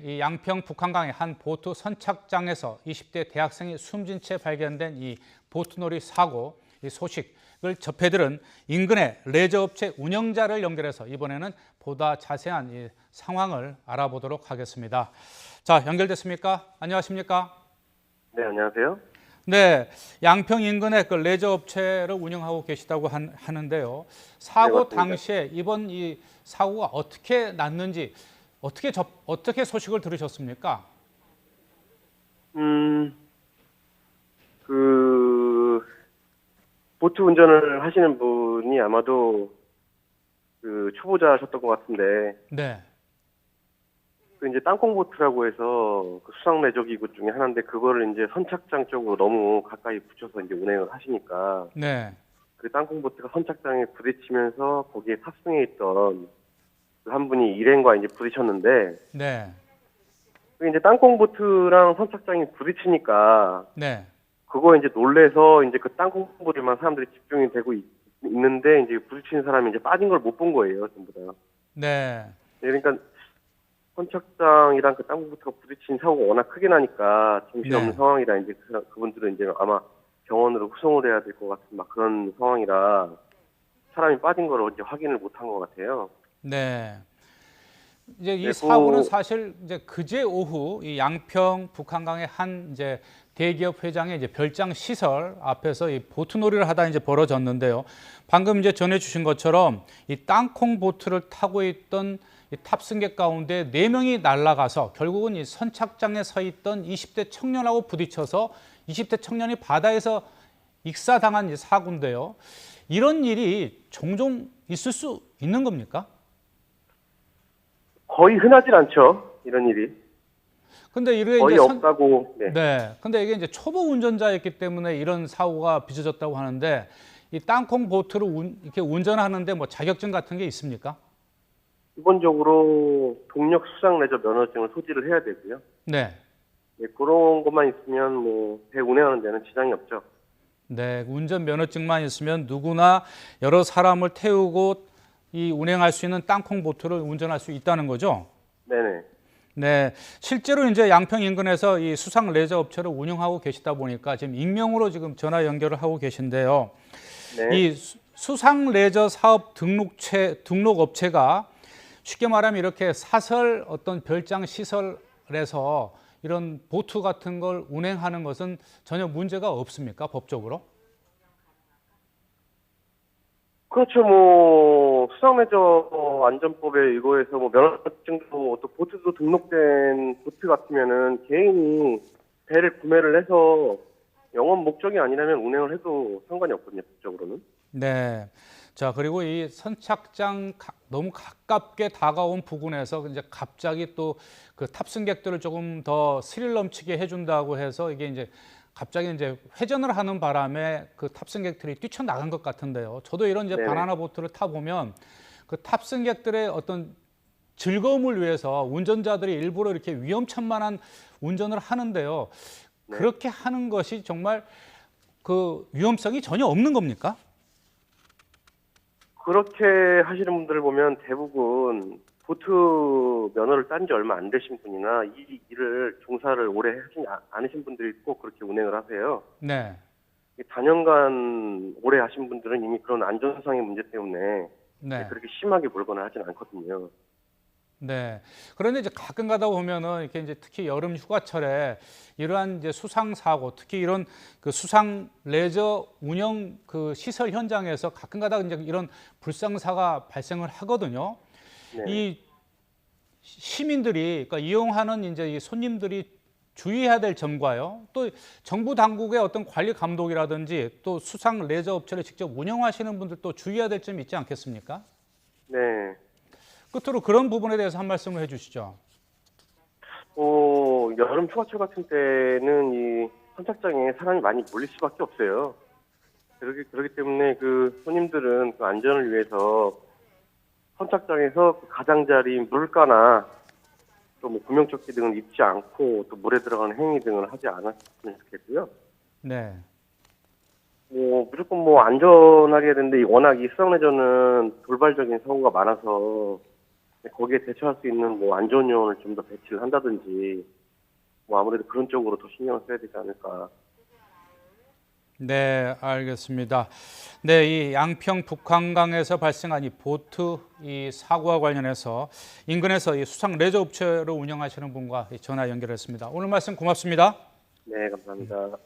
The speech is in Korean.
이 양평 북한강의 한 보트 선착장에서 20대 대학생이 숨진 채 발견된 이 보트놀이 사고 이 소식을 접해들은 인근의 레저업체 운영자를 연결해서 이번에는 보다 자세한 이 상황을 알아보도록 하겠습니다. 자, 연결됐습니까? 안녕하십니까? 네, 안녕하세요. 네, 양평 인근의 그 레저업체를 운영하고 계시다고 하는데요. 네, 사고 맞습니다. 당시에 이번 이 사고가 어떻게 났는지 어떻게 소식을 들으셨습니까? 음, 그, 보트 운전을 하시는 분이 아마도 그 초보자셨던 것 같은데, 네, 그 이제 땅콩보트라고 해서 그 수상 레저 기구 중에 하나인데, 그거를 이제 선착장 쪽으로 너무 가까이 붙여서 이제 운행을 하시니까, 네, 그 땅콩보트가 선착장에 부딪히면서 거기에 탑승해 있던 그 한 분이 일행과 이제 부딪혔는데, 네, 그 이제 땅콩보트랑 선착장이 부딪히니까, 네, 그거 이제 놀래서 이제 그 땅콩보리만 사람들이 집중이 되고 있는데 이제 부딪힌 사람이 이제 빠진 걸 못 본 거예요, 전부 다. 네, 네, 그러니까 선착장이랑 그 땅콩보트가 부딪힌 사고가 워낙 크게 나니까 정신없는 네, 상황이라 이제 그분들은 이제 아마 병원으로 후송을 해야 될 것 같은 막 그런 상황이라 사람이 빠진 걸 이제 확인을 못 한 것 같아요. 네. 이제 이 네, 사고는 사실 이제 그제 오후 이 양평 북한강의 한 이제 대기업 회장의 이제 별장 시설 앞에서 이 보트놀이를 하다 이제 벌어졌는데요. 방금 이제 전해주신 것처럼 이 땅콩 보트를 타고 있던 이 탑승객 가운데 4명이 날아가서 결국은 이 선착장에 서 있던 20대 청년하고 부딪혀서 20대 청년이 바다에서 익사당한 이 사고인데요. 이런 일이 종종 있을 수 있는 겁니까? 거의 흔하질 않죠, 이런 일이. 근데 이게 이제 거의 없다고. 네. 네. 근데 이게 이제 초보 운전자였기 때문에 이런 사고가 빚어졌다고 하는데 이 땅콩 보트를 이렇게 운전하는데 뭐 자격증 같은 게 있습니까? 기본적으로 동력 수상 레저 면허증을 소지를 해야 되고요. 네. 네, 그런 것만 있으면 뭐 배 운행하는 데는 지장이 없죠. 네. 운전 면허증만 있으면 누구나 여러 사람을 태우고 이 운행할 수 있는 땅콩 보트를 운전할 수 있다는 거죠. 네네. 네, 실제로 이제 양평 인근에서 이 수상 레저 업체를 운영하고 계시다 보니까 지금 익명으로 지금 전화 연결을 하고 계신데요. 네. 이 수상 레저 사업 등록 업체가 쉽게 말하면 이렇게 사설 어떤 별장 시설에서 이런 보트 같은 걸 운행하는 것은 전혀 문제가 없습니까? 법적으로? 그렇죠. 뭐 수상레저 안전법에 의거해서 뭐 면허증도 또 보트도 등록된 보트 같으면은 개인이 배를 구매를 해서 영업 목적이 아니라면 운행을 해도 상관이 없거든요. 법적으로는. 네. 자, 그리고 이 선착장 너무 가깝게 다가온 부근에서 이제 갑자기 또 그 탑승객들을 조금 더 스릴 넘치게 해준다고 해서 이게 이제 갑자기 이제 회전을 하는 바람에 그 탑승객들이 뛰쳐나간 것 같은데요. 저도 이런 이제 네네. 바나나 보트를 타 보면 그 탑승객들의 어떤 즐거움을 위해서 운전자들이 일부러 이렇게 위험천만한 운전을 하는데요. 네. 그렇게 하는 것이 정말 그 위험성이 전혀 없는 겁니까? 그렇게 하시는 분들을 보면 대부분 보트 면허를 딴 지 얼마 안 되신 분이나 이 일을 종사를 오래 하지 않으신 분들이 꼭 그렇게 운행을 하세요. 네. 이 다년간 오래 하신 분들은 이미 그런 안전상의 문제 때문에 네. 그렇게 심하게 몰거나 하진 않거든요. 네. 그런데 이제 가끔 가다 보면은 이렇게 이제 특히 여름 휴가철에 이러한 이제 수상 사고, 특히 이런 그 수상 레저 운영 그 시설 현장에서 가끔 가다 이제 이런 불상사가 발생을 하거든요. 네. 이 시민들이 그러니까 이용하는 이제 이 손님들이 주의해야 될 점과요. 또 정부 당국의 어떤 관리 감독이라든지 또 수상 레저 업체를 직접 운영하시는 분들도 주의해야 될 점이 있지 않겠습니까? 네. 끝으로 그런 부분에 대해서 한 말씀을 해주시죠. 여름 휴가철 같은 때는 이 선착장에 사람이 많이 몰릴 수밖에 없어요. 그렇기 때문에 그 손님들은 그 안전을 위해서 선착장에서 그 가장자리 물가나 또 뭐 구명조끼 등을 입지 않고 또 물에 들어가는 행위 등을 하지 않았으면 좋겠고요. 네. 뭐 무조건 뭐 안전하게 해야 되는데 워낙 이 수상레저는 돌발적인 사고가 많아서 거기에 대처할 수 있는 뭐 안전요원을 좀 더 배치를 한다든지 뭐 아무래도 그런 쪽으로 더 신경을 써야 되지 않을까. 네, 알겠습니다. 네, 이 양평 북한강에서 발생한 이 보트 이 사고와 관련해서 인근에서 이 수상 레저 업체를 운영하시는 분과 전화 연결했습니다. 오늘 말씀 고맙습니다. 네, 감사합니다.